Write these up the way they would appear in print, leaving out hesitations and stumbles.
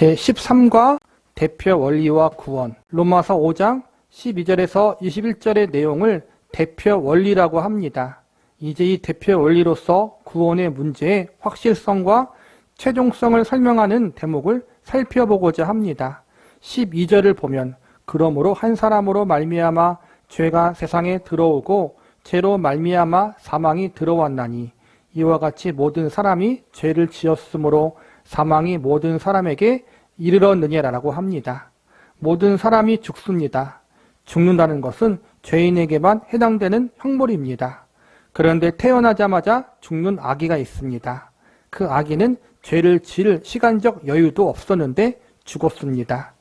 제13과 대표 원리와 구원, 로마서 5장 12절에서 21절의 내용을 대표 원리라고 합니다. 이제 이 대표 원리로서 구원의 문제의 확실성과 최종성을 설명하는 대목을 살펴보고자 합니다. 12절을 보면 그러므로 한 사람으로 말미암아 죄가 세상에 들어오고 죄로 말미암아 사망이 들어왔나니 이와 같이 모든 사람이 죄를 지었으므로 사망이 모든 사람에게 이르렀느니라라고 합니다. 모든 사람이 죽습니다. 죽는다는 것은 죄인에게만 해당되는 형벌입니다. 그런데 태어나자마자 죽는 아기가 있습니다. 그 아기는 죄를 지을 시간적 여유도 없었는데 죽었습니다.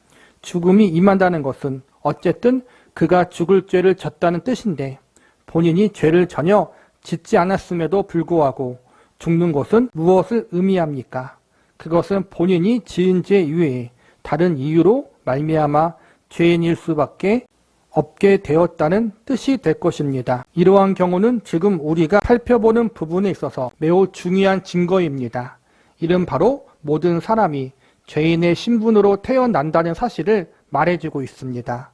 죽음이 임한다는 것은 어쨌든 그가 죽을 죄를 졌다는 뜻인데 본인이 죄를 전혀 짓지 않았음에도 불구하고 죽는 것은 무엇을 의미합니까? 그것은 본인이 지은 죄 이외에 다른 이유로 말미암아 죄인일 수밖에 없게 되었다는 뜻이 될 것입니다. 이러한 경우는 지금 우리가 살펴보는 부분에 있어서 매우 중요한 증거입니다. 이는 바로 모든 사람이 죄인의 신분으로 태어난다는 사실을 말해주고 있습니다.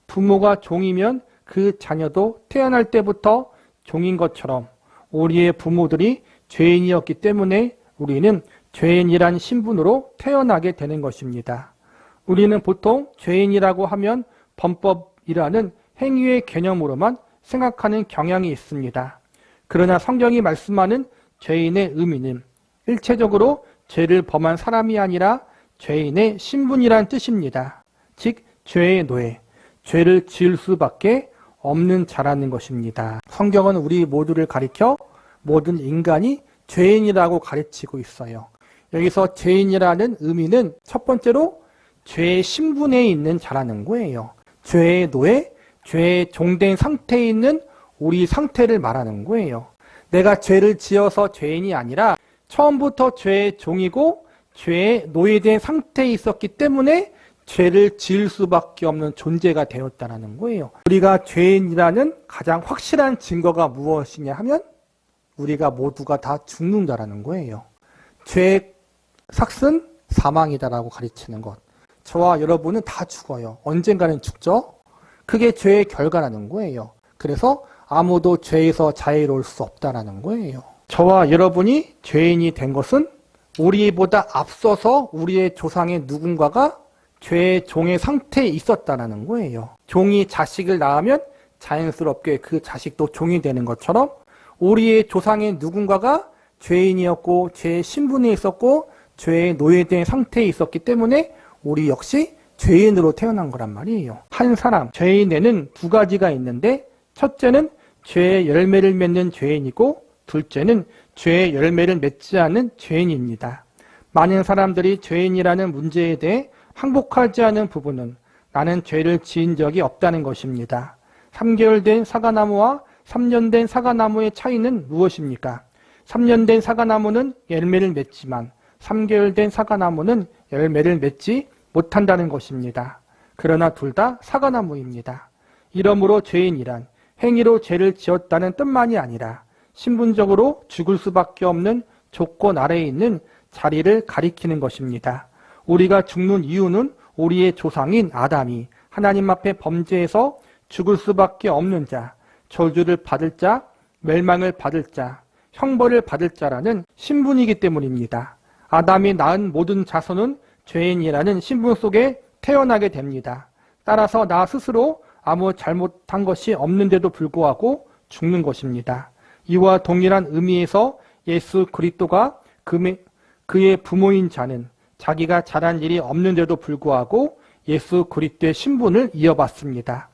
부모가 종이면 그 자녀도 태어날 때부터 종인 것처럼 우리의 부모들이 죄인이었기 때문에 우리는 죄인이란 신분으로 태어나게 되는 것입니다. 우리는 보통 죄인이라고 하면 범법이라는 행위의 개념으로만 생각하는 경향이 있습니다. 그러나 성경이 말씀하는 죄인의 의미는 일체적으로 죄를 범한 사람이 아니라 죄인의 신분이란 뜻입니다. 즉 죄의 노예, 죄를 지을 수밖에 없는 자라는 것입니다. 성경은 우리 모두를 가리켜 모든 인간이 죄인이라고 가르치고 있어요. 여기서 죄인이라는 의미는 첫 번째로 죄의 신분에 있는 자라는 거예요. 죄의 노예, 죄의 종된 상태에 있는 우리 상태를 말하는 거예요. 내가 죄를 지어서 죄인이 아니라 처음부터 죄의 종이고 죄의 노예된 상태에 있었기 때문에 죄를 지을 수밖에 없는 존재가 되었다는 거예요. 우리가 죄인이라는 가장 확실한 증거가 무엇이냐 하면 우리가 모두가 다 죽는다라는 거예요. 죄의 삭은 사망이다라고 가르치는 것. 저와 여러분은 다 죽어요. 언젠가는 죽죠? 그게 죄의 결과라는 거예요. 그래서 아무도 죄에서 자유로울 수 없다라는 거예요. 저와 여러분이 죄인이 된 것은 우리보다 앞서서 우리의 조상의 누군가가 죄의 종의 상태에 있었다는 거예요. 종이 자식을 낳으면 자연스럽게 그 자식도 종이 되는 것처럼 우리의 조상의 누군가가 죄인이었고 죄의 신분에 있었고 죄의 노예된 상태에 있었기 때문에 우리 역시 죄인으로 태어난 거란 말이에요. 한 사람, 죄인에는 두 가지가 있는데 첫째는 죄의 열매를 맺는 죄인이고 둘째는 죄의 열매를 맺지 않는 죄인입니다. 많은 사람들이 죄인이라는 문제에 대해 항복하지 않은 부분은 나는 죄를 지은 적이 없다는 것입니다. 3개월 된 사과나무와 3년 된 사과나무의 차이는 무엇입니까? 3년 된 사과나무는 열매를 맺지만 3개월 된 사과나무는 열매를 맺지 못한다는 것입니다. 그러나 둘 다 사과나무입니다. 이러므로 죄인이란 행위로 죄를 지었다는 뜻만이 아니라 신분적으로 죽을 수밖에 없는 조건 아래에 있는 자리를 가리키는 것입니다. 우리가 죽는 이유는 우리의 조상인 아담이 하나님 앞에 범죄해서 죽을 수밖에 없는 자, 저주를 받을 자, 멸망을 받을 자, 형벌을 받을 자라는 신분이기 때문입니다. 아담이 낳은 모든 자손은 죄인이라는 신분 속에 태어나게 됩니다. 따라서 나 스스로 아무 잘못한 것이 없는데도 불구하고 죽는 것입니다. 이와 동일한 의미에서 예수 그리스도가 그의 부모인 자는 자기가 잘한 일이 없는데도 불구하고 예수 그리스도의 신분을 이어받습니다.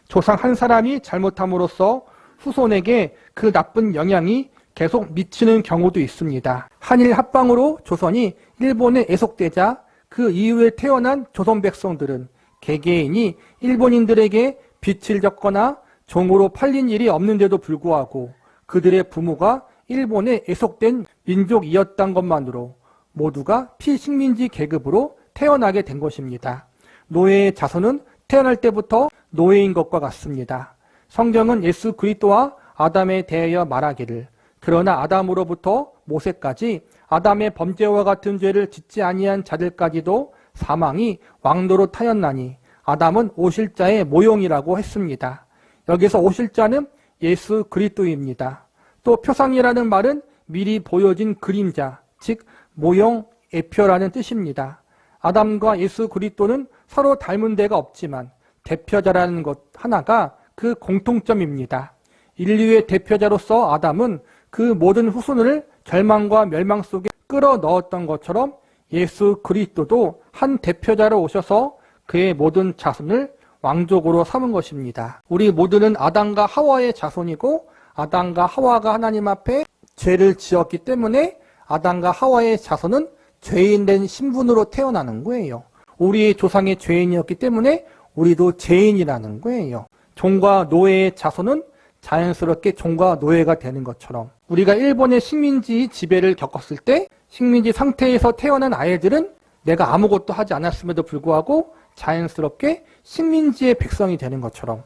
조상 한 사람이 잘못함으로써 후손에게 그 나쁜 영향이 계속 미치는 경우도 있습니다. 한일 합방으로 조선이 일본에 애속되자 그 이후에 태어난 조선 백성들은 개개인이 일본인들에게 빚을 졌거나 종으로 팔린 일이 없는데도 불구하고 그들의 부모가 일본에 애속된 민족이었던 것만으로 모두가 피식민지 계급으로 태어나게 된 것입니다. 노예의 자손은 태어날 때부터 노예인 것과 같습니다. 성경은 예수 그리스도와 아담에 대하여 말하기를 그러나 아담으로부터 모세까지 아담의 범죄와 같은 죄를 짓지 아니한 자들까지도 사망이 왕도로 타였나니 아담은 오실자의 모형이라고 했습니다. 여기서 오실자는 예수 그리스도입니다. 또 표상이라는 말은 미리 보여진 그림자, 즉 모형, 예표라는 뜻입니다. 아담과 예수 그리스도는 서로 닮은 데가 없지만 대표자라는 것 하나가 그 공통점입니다. 인류의 대표자로서 아담은 그 모든 후손을 절망과 멸망 속에 끌어 넣었던 것처럼 예수 그리스도도 한 대표자로 오셔서 그의 모든 자손을 왕족으로 삼은 것입니다. 우리 모두는 아담과 하와의 자손이고 아담과 하와가 하나님 앞에 죄를 지었기 때문에 아담과 하와의 자손은 죄인된 신분으로 태어나는 거예요. 우리의 조상의 죄인이었기 때문에 우리도 죄인이라는 거예요. 종과 노예의 자손은 자연스럽게 종과 노예가 되는 것처럼 우리가 일본의 식민지 지배를 겪었을 때 식민지 상태에서 태어난 아이들은 내가 아무것도 하지 않았음에도 불구하고 자연스럽게 식민지의 백성이 되는 것처럼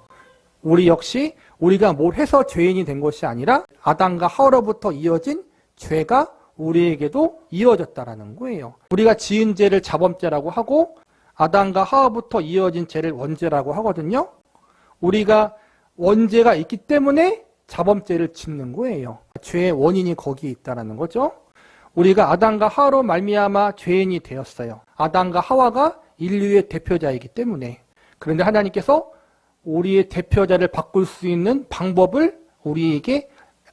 우리 역시 우리가 뭘 해서 죄인이 된 것이 아니라 아담과 하와로부터 이어진 죄가 우리에게도 이어졌다라는 거예요. 우리가 지은 죄를 자범죄라고 하고 아담과 하와부터 이어진 죄를 원죄라고 하거든요. 우리가 원죄가 있기 때문에 자범죄를 짓는 거예요. 죄의 원인이 거기에 있다는 거죠. 우리가 아담과 하와로 말미암아 죄인이 되었어요. 아담과 하와가 인류의 대표자이기 때문에. 그런데 하나님께서 우리의 대표자를 바꿀 수 있는 방법을 우리에게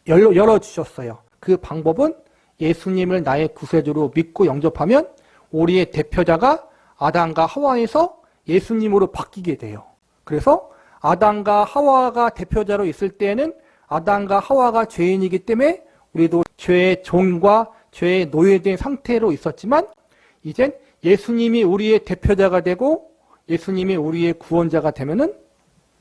열어주셨어요. 그 방법은 예수님을 나의 구세주로 믿고 영접하면 우리의 대표자가 아담과 하와에서 예수님으로 바뀌게 돼요. 그래서 아담과 하와가 대표자로 있을 때에는 아담과 하와가 죄인이기 때문에 우리도 죄의 종과 죄의 노예된 상태로 있었지만 이젠 예수님이 우리의 대표자가 되고 예수님이 우리의 구원자가 되면은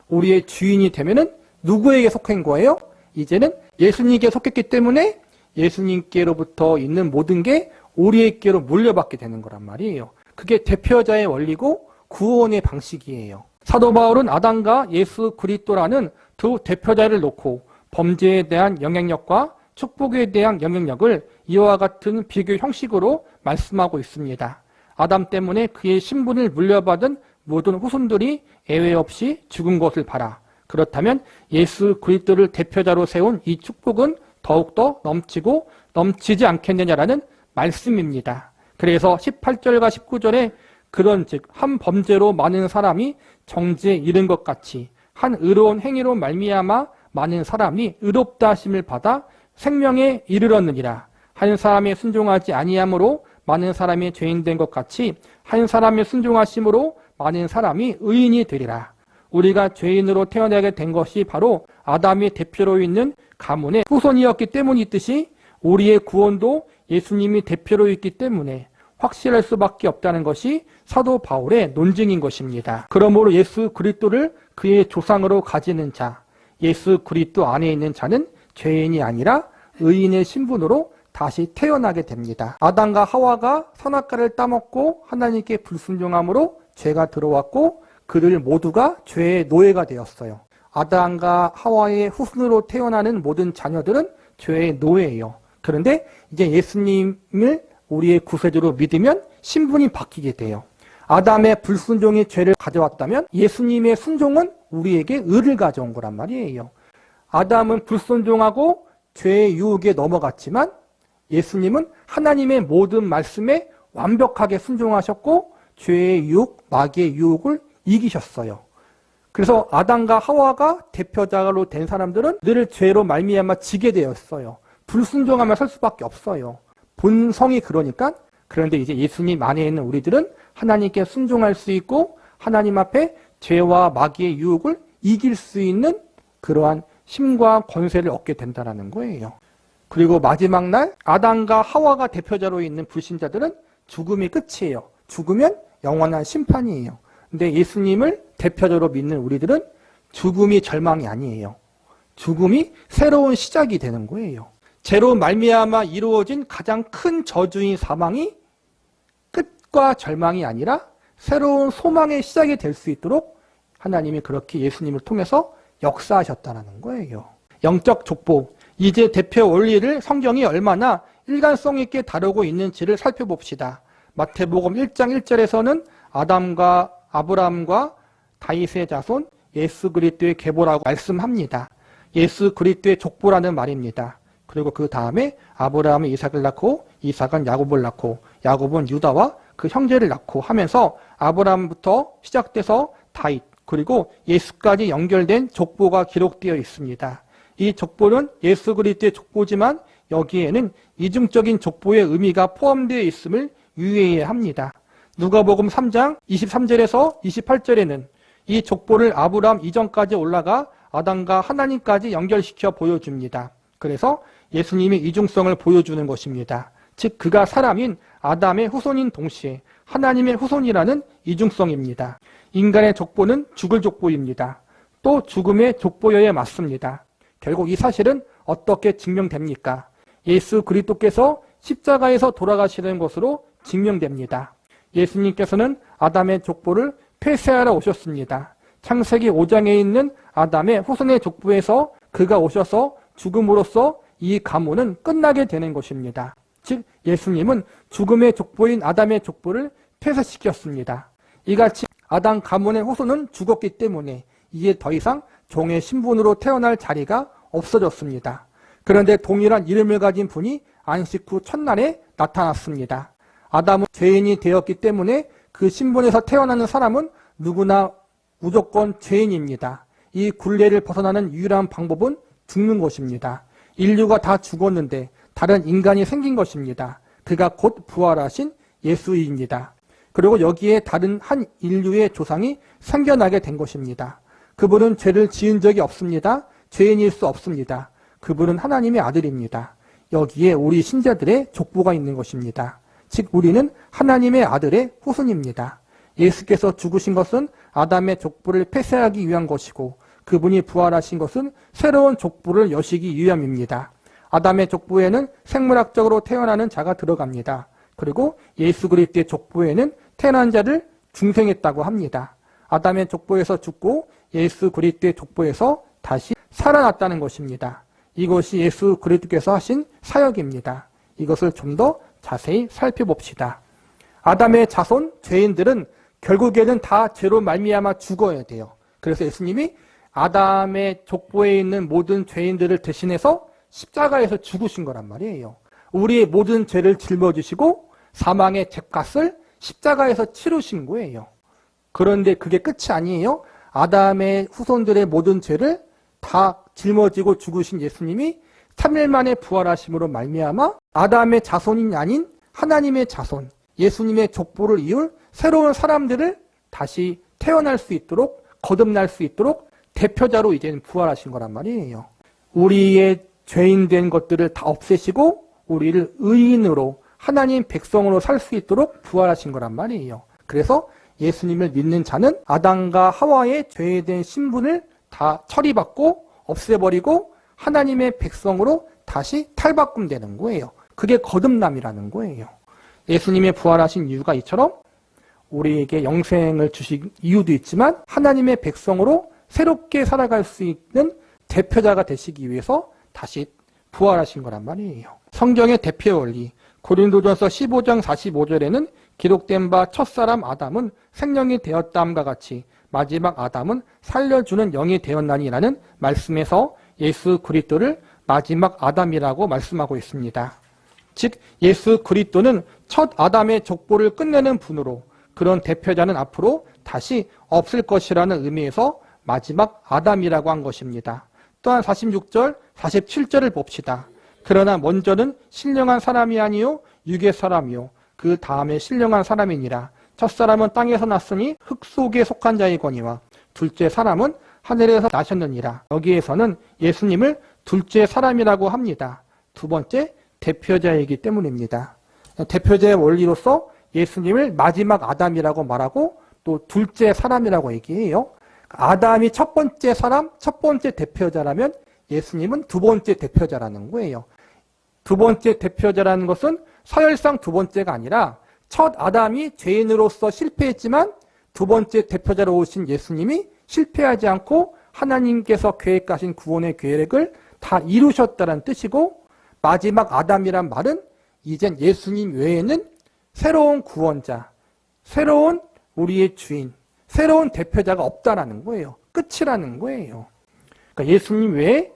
우리의 주인이 되면은 누구에게 속한 거예요? 이제는 예수님께 속했기 때문에 예수님께로부터 있는 모든 게 우리에게로 물려받게 되는 거란 말이에요. 그게 대표자의 원리고 구원의 방식이에요. 사도 바울은 아담과 예수 그리스도라는 두 대표자를 놓고 범죄에 대한 영향력과 축복에 대한 영향력을 이와 같은 비교 형식으로 말씀하고 있습니다. 아담 때문에 그의 신분을 물려받은 모든 후손들이 예외 없이 죽은 것을 봐라. 그렇다면 예수 그리스도를 대표자로 세운 이 축복은 더욱더 넘치고 넘치지 않겠느냐라는 말씀입니다. 그래서 18절과 19절에 그런 즉 한 범죄로 많은 사람이 정죄에 이른 것 같이 한 의로운 행위로 말미암아 많은 사람이 의롭다 하심을 받아 생명에 이르렀느니라. 한 사람이 순종하지 아니함으로 많은 사람이 죄인된 것 같이 한 사람의 순종하심으로 많은 사람이 의인이 되리라. 우리가 죄인으로 태어나게 된 것이 바로 아담이 대표로 있는 가문의 후손이었기 때문이듯이 우리의 구원도 예수님이 대표로 있기 때문에 확실할 수밖에 없다는 것이 사도 바울의 논증인 것입니다. 그러므로 예수 그리스도를 그의 조상으로 가지는 자, 예수 그리스도 안에 있는 자는 죄인이 아니라 의인의 신분으로 다시 태어나게 됩니다. 아담과 하와가 선악과를 따먹고 하나님께 불순종함으로 죄가 들어왔고 그들 모두가 죄의 노예가 되었어요. 아담과 하와의 후손으로 태어나는 모든 자녀들은 죄의 노예예요. 그런데 이제 예수님을 우리의 구세주로 믿으면 신분이 바뀌게 돼요. 아담의 불순종이 죄를 가져왔다면 예수님의 순종은 우리에게 의를 가져온 거란 말이에요. 아담은 불순종하고 죄의 유혹에 넘어갔지만 예수님은 하나님의 모든 말씀에 완벽하게 순종하셨고 죄의 유혹, 마귀의 유혹을 이기셨어요. 그래서 아담과 하와가 대표자로 된 사람들은 늘 죄로 말미암아 지게 되었어요. 불순종하면 설 수밖에 없어요. 본성이 그러니까. 그런데 이제 예수님 안에 있는 우리들은 하나님께 순종할 수 있고 하나님 앞에 죄와 마귀의 유혹을 이길 수 있는 그러한 힘과 권세를 얻게 된다는 거예요. 그리고 마지막 날 아담과 하와가 대표자로 있는 불신자들은 죽음이 끝이에요. 죽으면 영원한 심판이에요. 근데 예수님을 대표자로 믿는 우리들은 죽음이 절망이 아니에요. 죽음이 새로운 시작이 되는 거예요. 죄로 말미암아 이루어진 가장 큰 저주인 사망이 끝과 절망이 아니라 새로운 소망의 시작이 될 수 있도록 하나님이 그렇게 예수님을 통해서 역사하셨다는 거예요. 영적 족보, 이제 대표 원리를 성경이 얼마나 일관성 있게 다루고 있는지를 살펴봅시다. 마태복음 1장 1절에서는 아담과 아브라함과 다윗의 자손 예수 그리스도의 계보라고 말씀합니다. 예수 그리스도의 족보라는 말입니다. 그리고 그 다음에 아브라함은 이삭을 낳고 이삭은 야곱을 낳고 야곱은 유다와 그 형제를 낳고 하면서 아브라함부터 시작돼서 다윗 그리고 예수까지 연결된 족보가 기록되어 있습니다. 이 족보는 예수 그리스도의 족보지만 여기에는 이중적인 족보의 의미가 포함되어 있음을 유의해야 합니다. 누가복음 3장 23절에서 28절에는 이 족보를 아브라함 이전까지 올라가 아담과 하나님까지 연결시켜 보여줍니다. 그래서 예수님의 이중성을 보여주는 것입니다. 즉 그가 사람인 아담의 후손인 동시에 하나님의 후손이라는 이중성입니다. 인간의 족보는 죽을 족보입니다. 또 죽음의 족보여야 맞습니다. 결국 이 사실은 어떻게 증명됩니까? 예수 그리스도께서 십자가에서 돌아가시는 것으로 증명됩니다. 예수님께서는 아담의 족보를 폐쇄하러 오셨습니다. 창세기 5장에 있는 아담의 후손의 족보에서 그가 오셔서 죽음으로써 이 가문은 끝나게 되는 것입니다. 즉 예수님은 죽음의 족보인 아담의 족보를 폐쇄시켰습니다. 이같이 아담 가문의 후손은 죽었기 때문에 이제 더 이상 종의 신분으로 태어날 자리가 없어졌습니다. 그런데 동일한 이름을 가진 분이 안식 후 첫날에 나타났습니다. 아담은 죄인이 되었기 때문에 그 신분에서 태어나는 사람은 누구나 무조건 죄인입니다. 이 굴레를 벗어나는 유일한 방법은 죽는 것입니다. 인류가 다 죽었는데 다른 인간이 생긴 것입니다. 그가 곧 부활하신 예수입니다. 그리고 여기에 다른 한 인류의 조상이 생겨나게 된 것입니다. 그분은 죄를 지은 적이 없습니다. 죄인일 수 없습니다. 그분은 하나님의 아들입니다. 여기에 우리 신자들의 족보가 있는 것입니다. 즉 우리는 하나님의 아들의 후손입니다. 예수께서 죽으신 것은 아담의 족보를 폐쇄하기 위한 것이고 그분이 부활하신 것은 새로운 족보를 여시기 위함입니다. 아담의 족보에는 생물학적으로 태어나는 자가 들어갑니다. 그리고 예수 그리스도의 족보에는 태어난 자를 중생했다고 합니다. 아담의 족보에서 죽고 예수 그리스도의 족보에서 다시 살아났다는 것입니다. 이것이 예수 그리스도께서 하신 사역입니다. 이것을 좀 더 자세히 살펴봅시다. 아담의 자손 죄인들은 결국에는 다 죄로 말미암아 죽어야 돼요. 그래서 예수님이 아담의 족보에 있는 모든 죄인들을 대신해서 십자가에서 죽으신 거란 말이에요. 우리의 모든 죄를 짊어지시고 사망의 죗값을 십자가에서 치르신 거예요. 그런데 그게 끝이 아니에요. 아담의 후손들의 모든 죄를 다 짊어지고 죽으신 예수님이 3일 만에 부활하심으로 말미암아 아담의 자손이 아닌 하나님의 자손, 예수님의 족보를 이을 새로운 사람들을 다시 태어날 수 있도록 거듭날 수 있도록 대표자로 이제는 부활하신 거란 말이에요. 우리의 죄인된 것들을 다 없애시고 우리를 의인으로 하나님 백성으로 살 수 있도록 부활하신 거란 말이에요. 그래서 예수님을 믿는 자는 아담과 하와의 죄된 신분을 다 처리받고 없애버리고 하나님의 백성으로 다시 탈바꿈되는 거예요. 그게 거듭남이라는 거예요. 예수님의 부활하신 이유가 이처럼 우리에게 영생을 주신 이유도 있지만 하나님의 백성으로 새롭게 살아갈 수 있는 대표자가 되시기 위해서 다시 부활하신 거란 말이에요. 성경의 대표 원리 고린도전서 15장 45절에는 기록된 바 첫사람 아담은 생명이 되었다함과 같이 마지막 아담은 살려주는 영이 되었나니라는 말씀에서 예수 그리스도를 마지막 아담이라고 말씀하고 있습니다. 즉 예수 그리스도는 첫 아담의 족보를 끝내는 분으로 그런 대표자는 앞으로 다시 없을 것이라는 의미에서 마지막 아담이라고 한 것입니다. 또한 46절, 47절을 봅시다. 그러나 먼저는 신령한 사람이 아니요 육의 사람이요 그 다음에 신령한 사람이니라. 첫사람은 땅에서 났으니 흙 속에 속한 자이거니와 둘째 사람은 하늘에서 나셨느니라. 여기에서는 예수님을 둘째 사람이라고 합니다. 두 번째 대표자이기 때문입니다. 대표자의 원리로서 예수님을 마지막 아담이라고 말하고 또 둘째 사람이라고 얘기해요. 아담이 첫 번째 사람, 첫 번째 대표자라면 예수님은 두 번째 대표자라는 거예요. 두 번째 대표자라는 것은 서열상 두 번째가 아니라 첫 아담이 죄인으로서 실패했지만 두 번째 대표자로 오신 예수님이 실패하지 않고 하나님께서 계획하신 구원의 계획을 다 이루셨다는 뜻이고 마지막 아담이란 말은 이젠 예수님 외에는 새로운 구원자, 새로운 우리의 주인, 새로운 대표자가 없다라는 거예요. 끝이라는 거예요. 그러니까 예수님 외에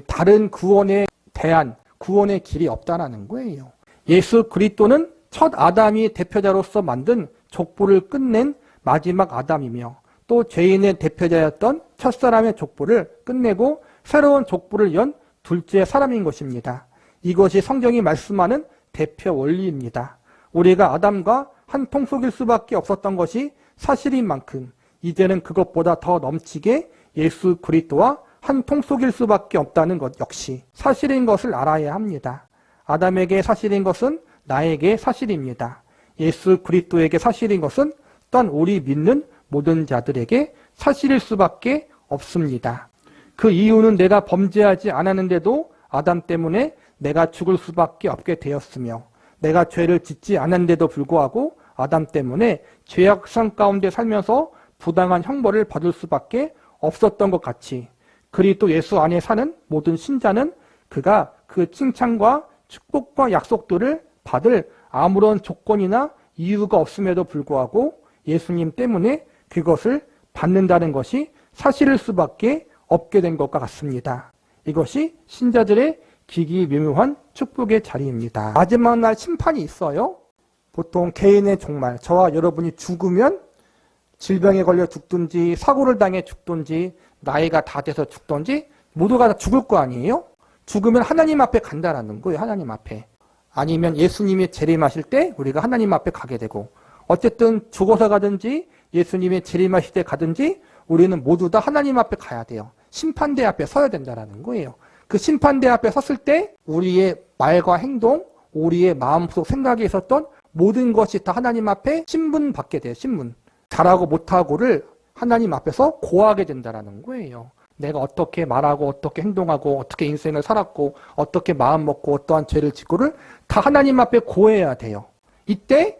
다른 구원에 대한 구원의 길이 없다라는 거예요. 예수 그리스도는 첫 아담이 대표자로서 만든 족보를 끝낸 마지막 아담이며 또 죄인의 대표자였던 첫사람의 족보를 끝내고 새로운 족보를 연 둘째 사람인 것입니다. 이것이 성경이 말씀하는 대표 원리입니다. 우리가 아담과 한 통 속일 수밖에 없었던 것이 사실인 만큼 이제는 그것보다 더 넘치게 예수 그리스도와 한 통 속일 수밖에 없다는 것 역시 사실인 것을 알아야 합니다. 아담에게 사실인 것은 나에게 사실입니다. 예수 그리스도에게 사실인 것은 또한 우리 믿는 모든 자들에게 사실일 수밖에 없습니다. 그 이유는 내가 범죄하지 않았는데도 아담 때문에 내가 죽을 수밖에 없게 되었으며 내가 죄를 짓지 않았는데도 불구하고 아담 때문에 죄악성 가운데 살면서 부당한 형벌을 받을 수밖에 없었던 것 같이 그리스도 예수 안에 사는 모든 신자는 그가 그 칭찬과 축복과 약속들을 받을 아무런 조건이나 이유가 없음에도 불구하고 예수님 때문에 그것을 받는다는 것이 사실일 수밖에 없게 된 것과 같습니다. 이것이 신자들의 기기묘묘한 축복의 자리입니다. 마지막 날 심판이 있어요. 보통 개인의 종말, 저와 여러분이 죽으면 질병에 걸려 죽든지 사고를 당해 죽든지 나이가 다 돼서 죽든지 모두가 다 죽을 거 아니에요? 죽으면 하나님 앞에 간다라는 거예요. 하나님 앞에. 아니면 예수님이 재림하실 때 우리가 하나님 앞에 가게 되고 어쨌든 죽어서 가든지 예수님의 재림하실 때 가든지 우리는 모두 다 하나님 앞에 가야 돼요. 심판대 앞에 서야 된다는 거예요. 그 심판대 앞에 섰을 때 우리의 말과 행동, 우리의 마음속 생각에 있었던 모든 것이 다 하나님 앞에 신문받게 돼요. 신문. 잘하고 못하고를 하나님 앞에서 고하게 된다는 거예요. 내가 어떻게 말하고 어떻게 행동하고 어떻게 인생을 살았고 어떻게 마음 먹고 어떠한 죄를 짓고를 다 하나님 앞에 고해야 돼요. 이때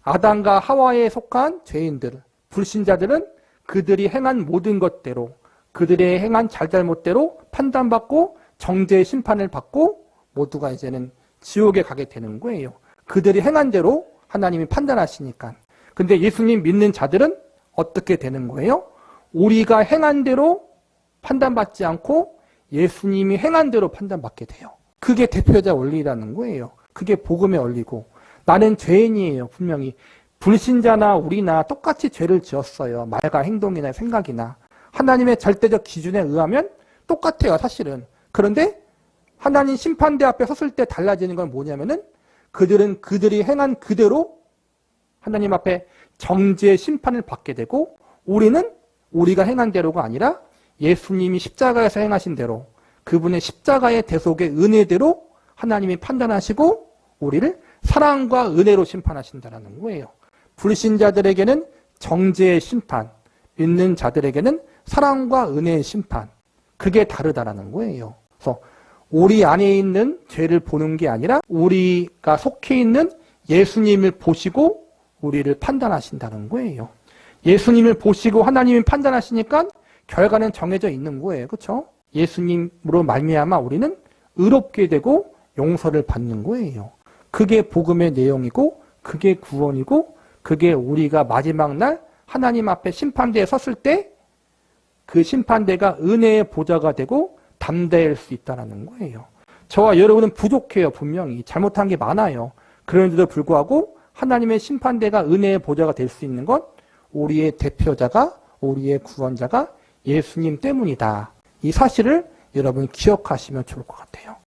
아담과 하와에 속한 죄인들, 불신자들은 그들이 행한 모든 것대로 그들의 행한 잘잘못대로 판단받고 정죄의 심판을 받고 모두가 이제는 지옥에 가게 되는 거예요. 그들이 행한 대로 하나님이 판단하시니까. 근데 예수님 믿는 자들은 어떻게 되는 거예요? 우리가 행한 대로 판단받지 않고 예수님이 행한 대로 판단받게 돼요. 그게 대표자 원리라는 거예요. 그게 복음의 원리고 나는 죄인이에요. 분명히 불신자나 우리나 똑같이 죄를 지었어요. 말과 행동이나 생각이나 하나님의 절대적 기준에 의하면 똑같아요. 사실은. 그런데 하나님 심판대 앞에 섰을 때 달라지는 건 뭐냐면은 그들은 그들이 행한 그대로 하나님 앞에 정죄의 심판을 받게 되고 우리는 우리가 행한 대로가 아니라 예수님이 십자가에서 행하신 대로 그분의 십자가의 대속의 은혜대로 하나님이 판단하시고 우리를 사랑과 은혜로 심판하신다는 거예요. 불신자들에게는 정죄의 심판, 믿는 자들에게는 사랑과 은혜의 심판. 그게 다르다라는 거예요. 그래서 우리 안에 있는 죄를 보는 게 아니라 우리가 속해 있는 예수님을 보시고 우리를 판단하신다는 거예요. 예수님을 보시고 하나님이 판단하시니까 결과는 정해져 있는 거예요. 그렇죠? 예수님으로 말미암아 우리는 의롭게 되고 용서를 받는 거예요. 그게 복음의 내용이고 그게 구원이고 그게 우리가 마지막 날 하나님 앞에 심판대에 섰을 때 그 심판대가 은혜의 보좌가 되고 담대할 수 있다는 거예요. 저와 여러분은 부족해요. 분명히. 잘못한 게 많아요. 그런데도 불구하고 하나님의 심판대가 은혜의 보좌가 될 수 있는 건 우리의 대표자가 우리의 구원자가 예수님 때문이다. 이 사실을 여러분 기억하시면 좋을 것 같아요.